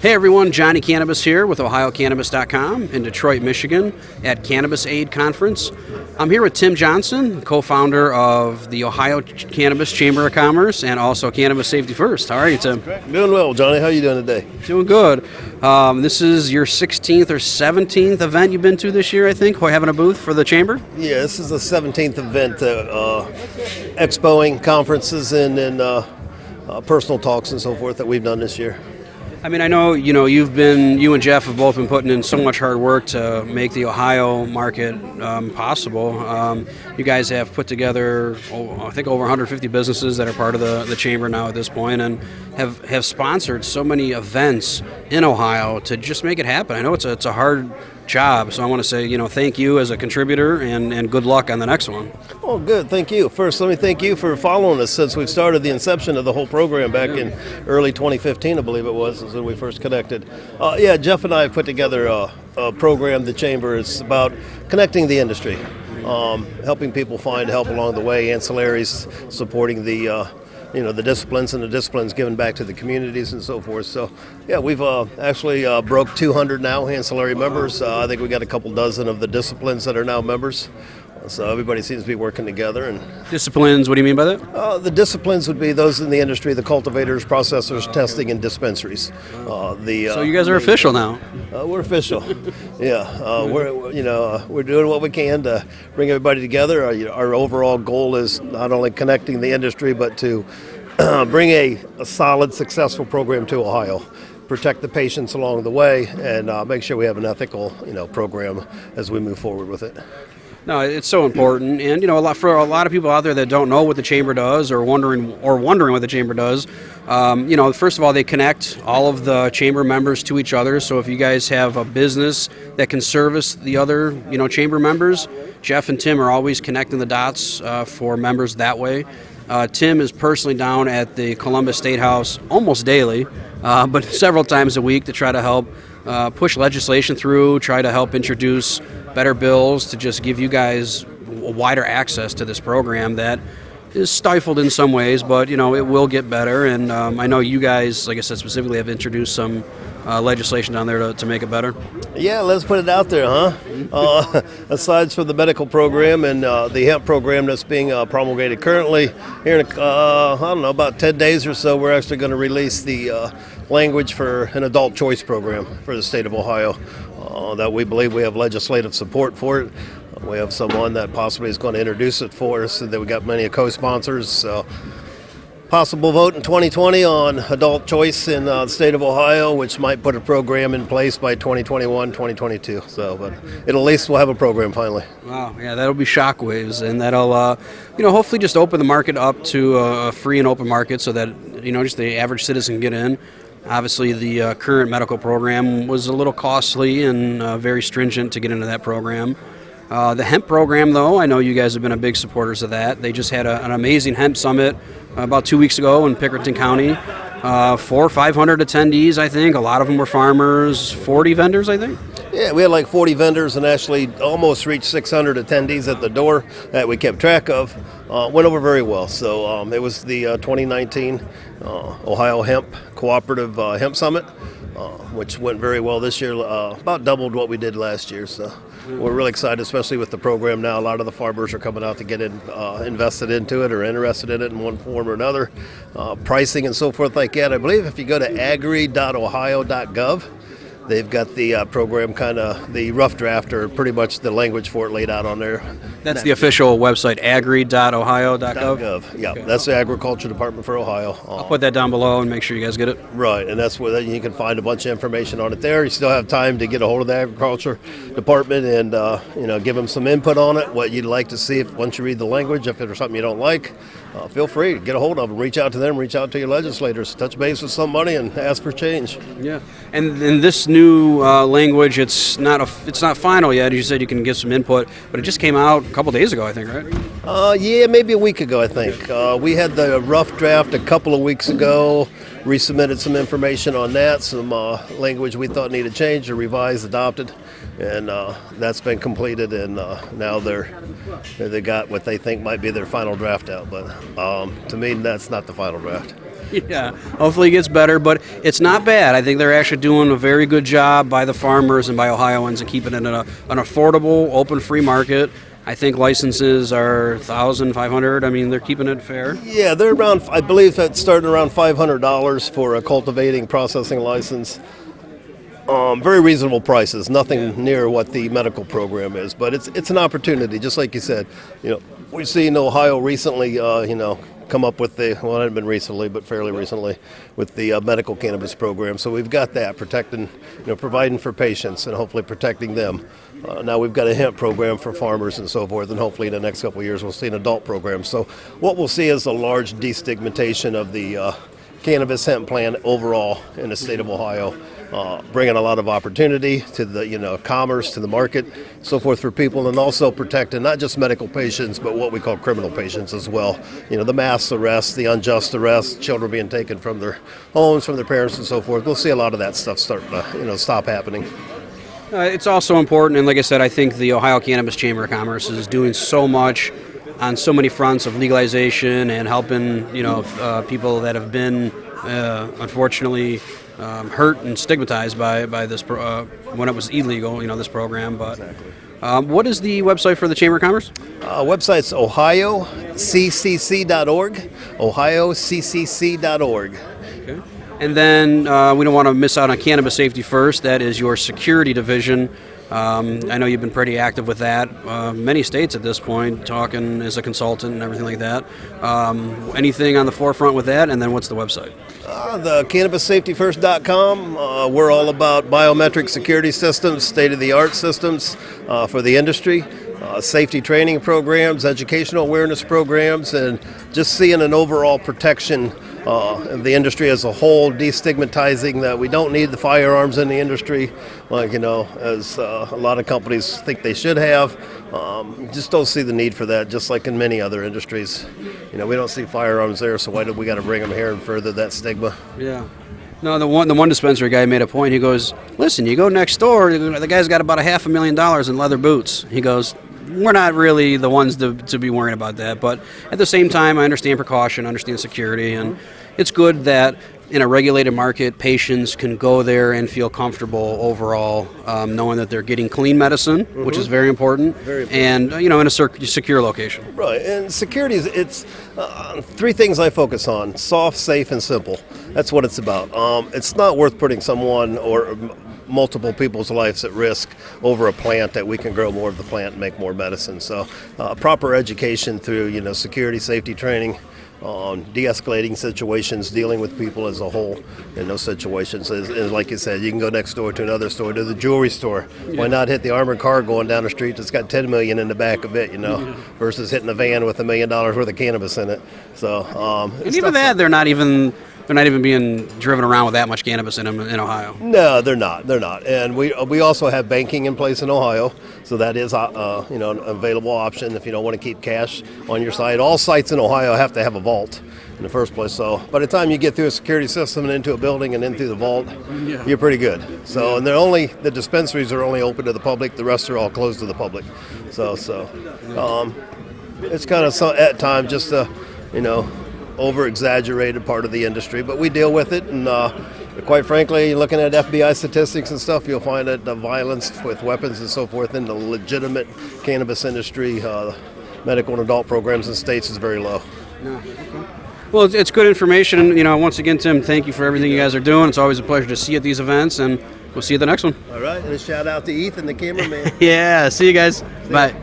Hey everyone, Johnny Cannabis here with OhioCannabis.com in Detroit, Michigan at Cannabis-Aid Conference. I'm here with Tim Johnson, co-founder of the Ohio Cannabis Chamber of Commerce and also Cannabis Safety First. How are you, Tim? Doing well, Johnny. How are you doing today? Doing good. This is your 16th or 17th event you've been to this year, I think, having a booth for the Chamber? Yeah, this is the 17th event, expoing conferences and personal talks and so forth that we've done this year. I mean, I know, you and Jeff have both been putting in so much hard work to make the Ohio market possible. You guys have put together, I think, over 150 businesses that are part of the chamber now at this point, and have sponsored so many events in Ohio to just make it happen. I know it's a hard job, so I want to say, thank you as a contributor and good luck on the next one. Oh, good. Thank you. First, let me thank you for following us since we've started the inception of the whole program back in early 2015, I believe it was when we first connected. Jeff and I have put together a program. The Chamber is about connecting the industry, helping people find help along the way, ancillaries, supporting the disciplines and the disciplines given back to the communities and so forth. So, we've actually broke 200 now ancillary members. I think we got a couple dozen of the disciplines that are now members. So everybody seems to be working together. And disciplines, what do you mean by that? The disciplines would be those in the industry, the cultivators, processors, testing, and dispensaries. So you guys are official now. We're official. We're doing what we can to bring everybody together. Our overall goal is not only connecting the industry, but to bring a solid, successful program to Ohio. Protect the patients along the way, and make sure we have an ethical, program as we move forward with it. No, it's so important, and for a lot of people out there that don't know what the Chamber does or wondering what the Chamber does, first of all, they connect all of the Chamber members to each other. So if you guys have a business that can service the other, Chamber members, Jeff and Tim are always connecting the dots for members that way. Tim is personally down at the Columbus State House almost daily, but several times a week to try to help push legislation through, try to help introduce better bills to just give you guys wider access to this program that is stifled in some ways, but it will get better. And I know you guys, like I said, specifically have introduced some legislation down there to make it better. Yeah, let's put it out there, huh? Aside from the medical program and the hemp program that's being promulgated currently, here in about 10 days or so, we're actually going to release the language for an adult choice program for the state of Ohio. That we believe we have legislative support for it. We have someone that possibly is going to introduce it for us, and then we got many co-sponsors. So, possible vote in 2020 on adult choice in the state of Ohio, which might put a program in place by 2021, 2022. So, but at least we'll have a program finally. Wow, yeah, that'll be shockwaves, and that'll, hopefully just open the market up to a free and open market so that, just the average citizen can get in. Obviously, the current medical program was a little costly and very stringent to get into that program. The hemp program, though, I know you guys have been a big supporters of that. They just had an amazing hemp summit about 2 weeks ago in Pickerington County. 400 or 500 attendees, I think. A lot of them were farmers, 40 vendors, I think. Yeah, we had like 40 vendors and actually almost reached 600 attendees at the door that we kept track of. Went over very well. So it was the 2019 Ohio Hemp Cooperative Hemp Summit, which went very well this year, about doubled what we did last year. So we're really excited, especially with the program now. A lot of the farmers are coming out to get invested into it or interested in it in one form or another. Pricing and so forth like that. I believe if you go to agri.ohio.gov, they've got the program kind of the rough draft or pretty much the language for it laid out on there. That's the official website, agri.ohio.gov? Yeah, Okay. That's the Agriculture Department for Ohio. I'll put that down below and make sure you guys get it. Right, and that's where you can find a bunch of information on it there. You still have time to get a hold of the Agriculture Department and give them some input on it, what you'd like to see if once you read the language. If there's something you don't like, feel free to get a hold of them, reach out to them, reach out to your legislators, touch base with somebody and ask for change. Yeah, and this new language, it's not final yet. As you said, you can give some input, but it just came out a couple days ago, I think, right? Yeah, maybe a week ago, I think. We had the rough draft a couple of weeks ago, resubmitted some information on that, some language we thought needed changed or revised, adopted, and that's been completed, and now they got what they think might be their final draft out, but to me, that's not the final draft. Yeah, hopefully it gets better, but it's not bad. I think they're actually doing a very good job by the farmers and by Ohioans and keeping it in an affordable, open, free market. I think licenses are $1,500. I mean, they're keeping it fair. Yeah, they're around. I believe that's starting around $500 for a cultivating processing license. Very reasonable prices. Nothing near what the medical program is, but it's an opportunity. Just like you said, we've seen Ohio recently. Come up with it hadn't been recently, but fairly recently, with the medical cannabis program. So we've got that protecting, providing for patients and hopefully protecting them. Now we've got a hemp program for farmers and so forth, and hopefully in the next couple of years we'll see an adult program. So what we'll see is a large destigmatization of the cannabis hemp plant overall in the state of Ohio, bringing a lot of opportunity to the commerce, to the market, so forth for people, and also protecting not just medical patients but what we call criminal patients as well. The mass arrests, the unjust arrests, children being taken from their homes, from their parents, and so forth. We'll see a lot of that stuff start to stop happening. It's also important, and like I said, I think the Ohio Cannabis Chamber of Commerce is doing so much on so many fronts of legalization and helping people that have been unfortunately hurt and stigmatized by this when it was illegal, this program. But what is the website for the Chamber of Commerce? Website's ohioccc.org, ohioccc.org. Okay. And then we don't want to miss out on Cannabis Safety First. That is your security division. I know you've been pretty active with that. Many states at this point, talking as a consultant and everything like that. Anything on the forefront with that? And then what's the website? The Cannabissafetyfirst.com. We're all about biometric security systems, state-of-the-art systems for the industry. Safety training programs, educational awareness programs, and just seeing an overall protection of the industry as a whole, destigmatizing that we don't need the firearms in the industry, as a lot of companies think they should have. Just don't see the need for that, just like in many other industries. We don't see firearms there, so why do we got to bring them here and further that stigma? Yeah. No, the one dispensary guy made a point. He goes, listen, you go next door, the guy's got about $500,000 in leather boots. He goes, we're not really the ones to be worrying about that. But at the same time, I understand precaution, understand security, and it's good that in a regulated market, patients can go there and feel comfortable overall, knowing that they're getting clean medicine, which is very important, and in a secure location. Right, and security it's three things I focus on: soft, safe, and simple. That's what it's about. It's not worth putting someone or multiple people's lives at risk over a plant that we can grow more of the plant and make more medicine. So proper education through security, safety training on de-escalating situations, dealing with people as a whole in those situations. And like you said, you can go next door to another store, to the jewelry store. Why not hit the armored car going down the street that's got $10 million in the back of it, versus hitting a van with $1 million worth of cannabis in it. So and even that, they're not even being driven around with that much cannabis in them in Ohio. No, they're not. And we also have banking in place in Ohio, so that is an available option if you don't want to keep cash on your site. All sites in Ohio have to have a vault in the first place. So by the time you get through a security system and into a building and into the vault, you're pretty good. So and the dispensaries are only open to the public. The rest are all closed to the public. So it's kind of at times just a over-exaggerated part of the industry, but we deal with it, and quite frankly, looking at FBI statistics and stuff, you'll find that the violence with weapons and so forth in the legitimate cannabis industry, medical and adult programs in states is very low. Yeah. Okay. Well, it's good information, and once again, Tim, thank you for everything you guys are doing. It's always a pleasure to see you at these events, and we'll see you at the next one. All right, and a shout out to Ethan, the cameraman. Yeah, see you guys. Bye.